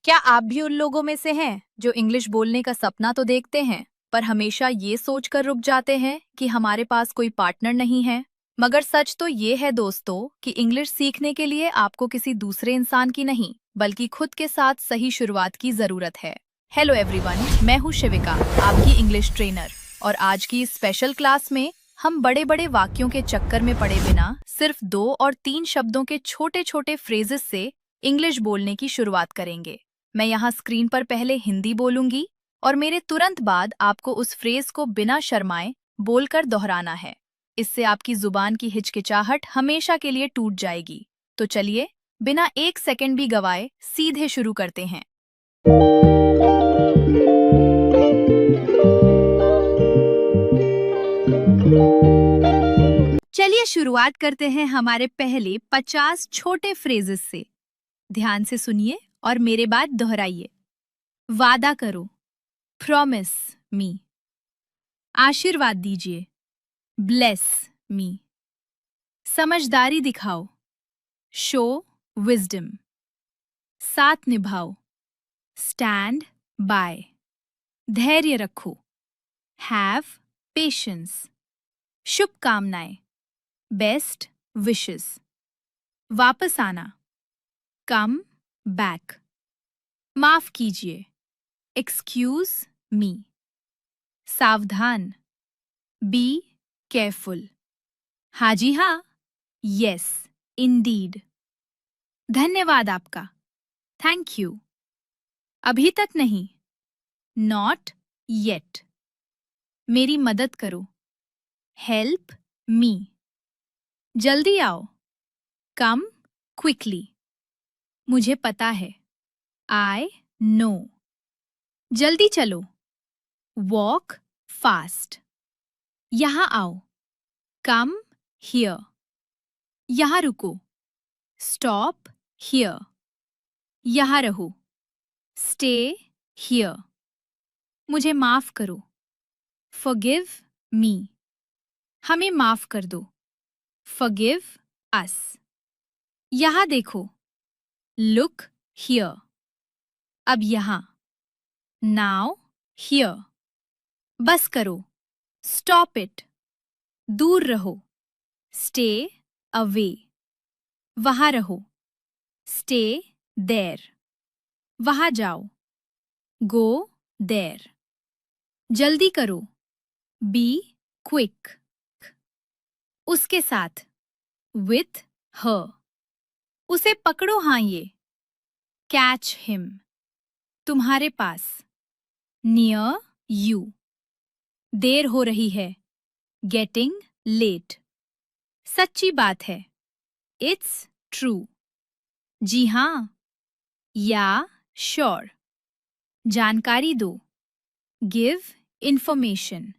क्या आप भी उन लोगों में से हैं जो इंग्लिश बोलने का सपना तो देखते हैं पर हमेशा ये सोचकर रुक जाते हैं कि हमारे पास कोई पार्टनर नहीं है। मगर सच तो ये है दोस्तों कि इंग्लिश सीखने के लिए आपको किसी दूसरे इंसान की नहीं बल्कि खुद के साथ सही शुरुआत की जरूरत है। हेलो एवरीवन, मैं हूँ शिविका, आपकी इंग्लिश ट्रेनर। और आज की इस स्पेशल क्लास में हम बड़े बड़े वाक्यों के चक्कर में पड़े बिना सिर्फ 2 और 3 शब्दों के छोटे छोटे फ्रेजेस से इंग्लिश बोलने की शुरुआत करेंगे। मैं यहाँ स्क्रीन पर पहले हिंदी बोलूंगी और मेरे तुरंत बाद आपको उस फ्रेज को बिना शर्माए बोलकर दोहराना है। इससे आपकी जुबान की हिचकिचाहट हमेशा के लिए टूट जाएगी। तो चलिए, बिना 1 सेकंड भी गवाए सीधे शुरू करते हैं। चलिए शुरुआत करते हैं हमारे पहले 50 छोटे फ्रेजेस से। ध्यान से सुनिए और मेरे बाद दोहराइए। वादा करो, प्रॉमिस मी। आशीर्वाद दीजिए, ब्लेस मी। समझदारी दिखाओ, शो विजडम। साथ निभाओ, स्टैंड बाय। धैर्य रखो, हैव पेशेंस। शुभकामनाएं, बेस्ट विशेस। वापस आना, कम बैक। माफ कीजिए, एक्सक्यूज मी। सावधान, बी केयरफुल। हाँ जी हाँ, यस इंडीड। धन्यवाद आपका, थैंक यू। अभी तक नहीं, नॉट येट। मेरी मदद करो, हेल्प मी। जल्दी आओ, कम क्विकली। मुझे पता है, आई नो। जल्दी चलो, वॉक फास्ट। यहाँ आओ, कम हियर। यहाँ रुको, स्टॉप हियर। यहाँ रहो, स्टे हियर। मुझे माफ करो, फॉरगिव मी। हमें माफ कर दो, फॉरगिव अस। यहाँ देखो, लुक हियर। अब यहाँ, नाउ हियर। बस करो, स्टॉप इट। दूर रहो, स्टे अवे। वहाँ रहो, स्टे देर। वहाँ जाओ, गो देर। जल्दी करो, बी क्विक। उसके साथ, विथ हर। उसे पकड़ो हाँ ये, कैच हिम। तुम्हारे पास, नियर यू। देर हो रही है, गेटिंग लेट। सच्ची बात है, इट्स ट्रू। जी हाँ, या श्योर। जानकारी दो, गिव इंफॉर्मेशन।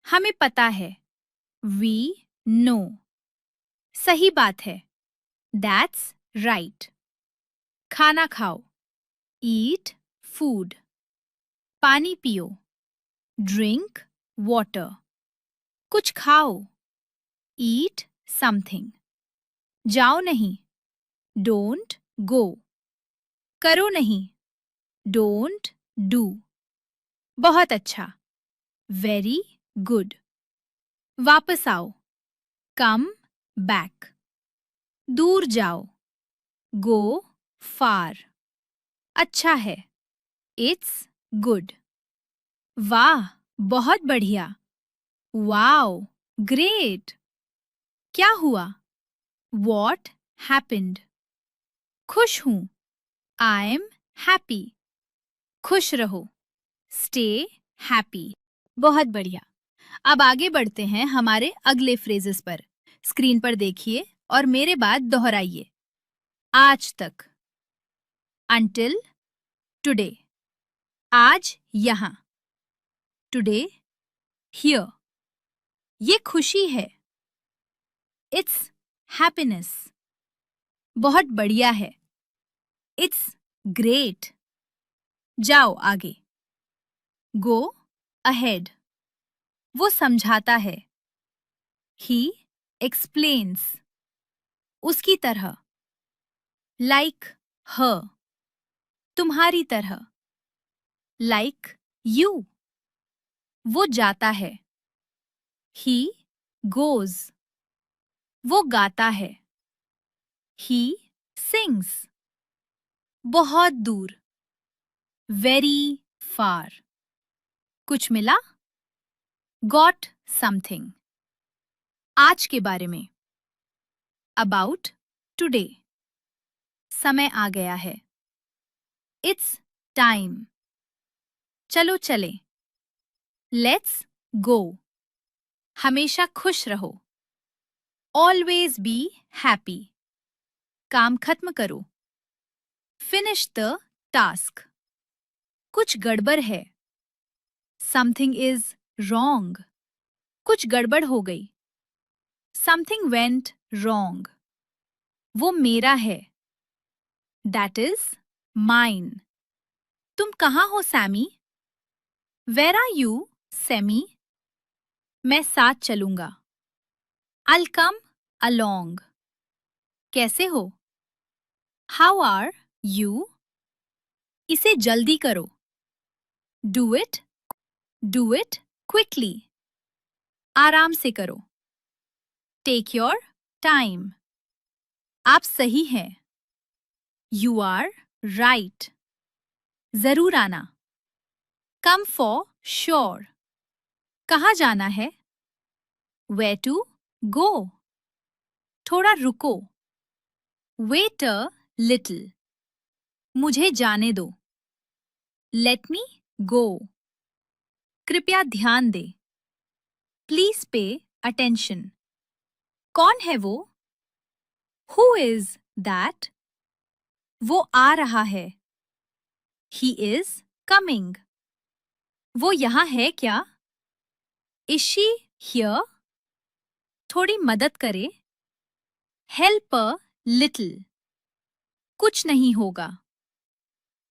हमें पता है, वी नो। सही बात है, दैट्स राइट। खाना खाओ, ईट फूड। पानी पियो, ड्रिंक वाटर। कुछ खाओ, ईट समथिंग। जाओ नहीं, डोंट गो। करो नहीं, डोंट डू। बहुत अच्छा, वेरी गुड। वापस आओ, कम बैक। दूर जाओ, गो फार। अच्छा है, इट्स गुड। वाह, बहुत बढ़िया। Wow, great. क्या हुआ, वॉट हैपेंड। खुश हूं, आई एम हैप्पी। खुश रहो, स्टे हैप्पी। बहुत बढ़िया। अब आगे बढ़ते हैं हमारे अगले फ्रेजेस पर। स्क्रीन पर देखिए और मेरे बाद दोहराइए। आज तक, अंटिल टुडे। आज यहाँ, टुडे हियर। ये खुशी है, इट्स हैप्पीनेस। बहुत बढ़िया है, इट्स ग्रेट। जाओ आगे, गो अहेड। वो समझाता है, ही एक्सप्लेन्स। उसकी तरह, लाइक हर। तुम्हारी तरह। Like you. वो जाता है। He goes. वो गाता है। He sings. बहुत दूर। Very far. कुछ मिला? Got something. आज के बारे में। About today. समय आ गया है। It's time. चलो चले। Let's go. हमेशा खुश रहो। Always be happy. काम खत्म करो। Finish the task. कुछ गड़बड़ है। Something is wrong. कुछ गड़बड़ हो गई। Something went wrong. वो मेरा है। That is mine. तुम कहाँ हो Sammy? Where are you Sammy? मैं साथ चलूंगा। I'll come along. कैसे हो? How are you? इसे जल्दी करो। Do it. Do it quickly. आराम से करो। Take your time. आप सही हैं। You are right. जरूर आना। Come for sure. कहाँ जाना है? Where to go? थोड़ा रुको। Wait a little. मुझे जाने दो। Let me go. कृपया ध्यान दे। Please pay attention. कौन है वो? Who is that? वो आ रहा है। He is coming. वो यहाँ है क्या? Is she here? थोड़ी मदद करे। Help a little. कुछ नहीं होगा।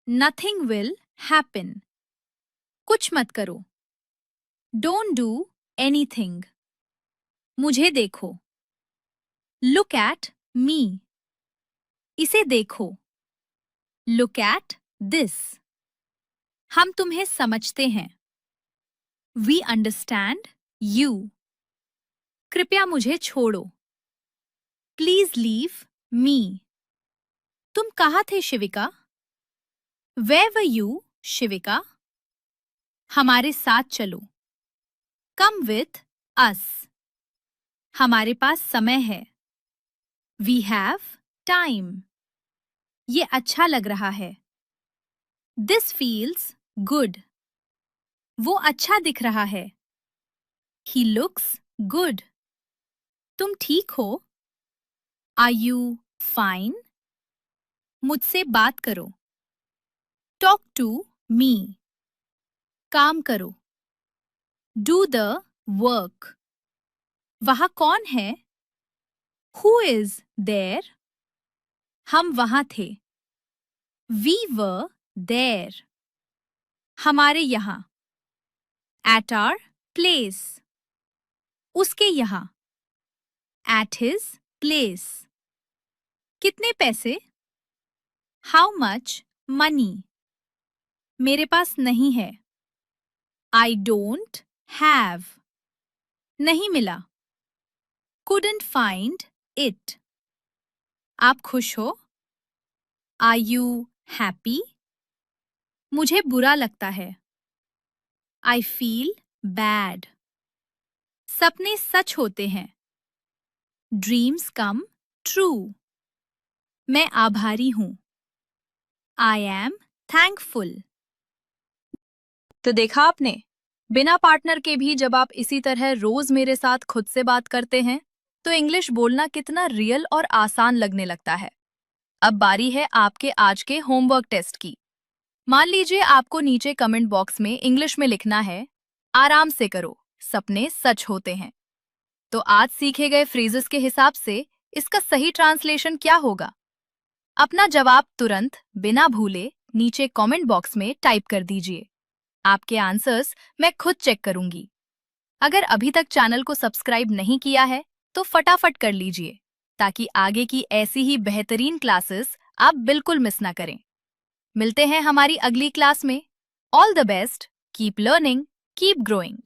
Nothing will happen. कुछ मत करो। Don't do anything. मुझे देखो। Look at me. इसे देखो। Look at this. हम तुम्हें समझते हैं। We understand you. कृपया मुझे छोड़ो। Please leave me. तुम कहाँ थे शिविका? Where were you, शिविका? हमारे साथ चलो। Come with us. हमारे पास समय है। We have time. ये अच्छा लग रहा है। This feels good. वो अच्छा दिख रहा है। He looks good. तुम ठीक हो? Are you fine? मुझसे बात करो। Talk to me. काम करो। Do the work. वहाँ कौन है? Who is there? हम वहाँ थे। We were there. हमारे यहाँ। At our place. उसके यहाँ। At his place. कितने पैसे? How much money? मेरे पास नहीं है। I don't have. नहीं मिला। Couldn't find it. आप खुश हो? Are you happy? मुझे बुरा लगता है। I feel bad. सपने सच होते हैं। Dreams come true. मैं आभारी हूँ। I am thankful. तो देखा आपने, बिना पार्टनर के भी जब आप इसी तरह रोज मेरे साथ खुद से बात करते हैं, तो इंग्लिश बोलना कितना रियल और आसान लगने लगता है। अब बारी है आपके आज के होमवर्क टेस्ट की। मान लीजिए आपको नीचे कमेंट बॉक्स में इंग्लिश में लिखना है, आराम से करो, सपने सच होते हैं। तो आज सीखे गए फ्रेजेस के हिसाब से इसका सही ट्रांसलेशन क्या होगा? अपना जवाब तुरंत बिना भूले नीचे कमेंट बॉक्स में टाइप कर दीजिए। आपके आंसर्स मैं खुद चेक करूंगी। अगर अभी तक चैनल को सब्सक्राइब नहीं किया है तो फटाफट कर लीजिए, ताकि आगे की ऐसी ही बेहतरीन क्लासेस आप बिल्कुल मिस ना करें। मिलते हैं हमारी अगली क्लास में। All the best, keep learning, keep growing.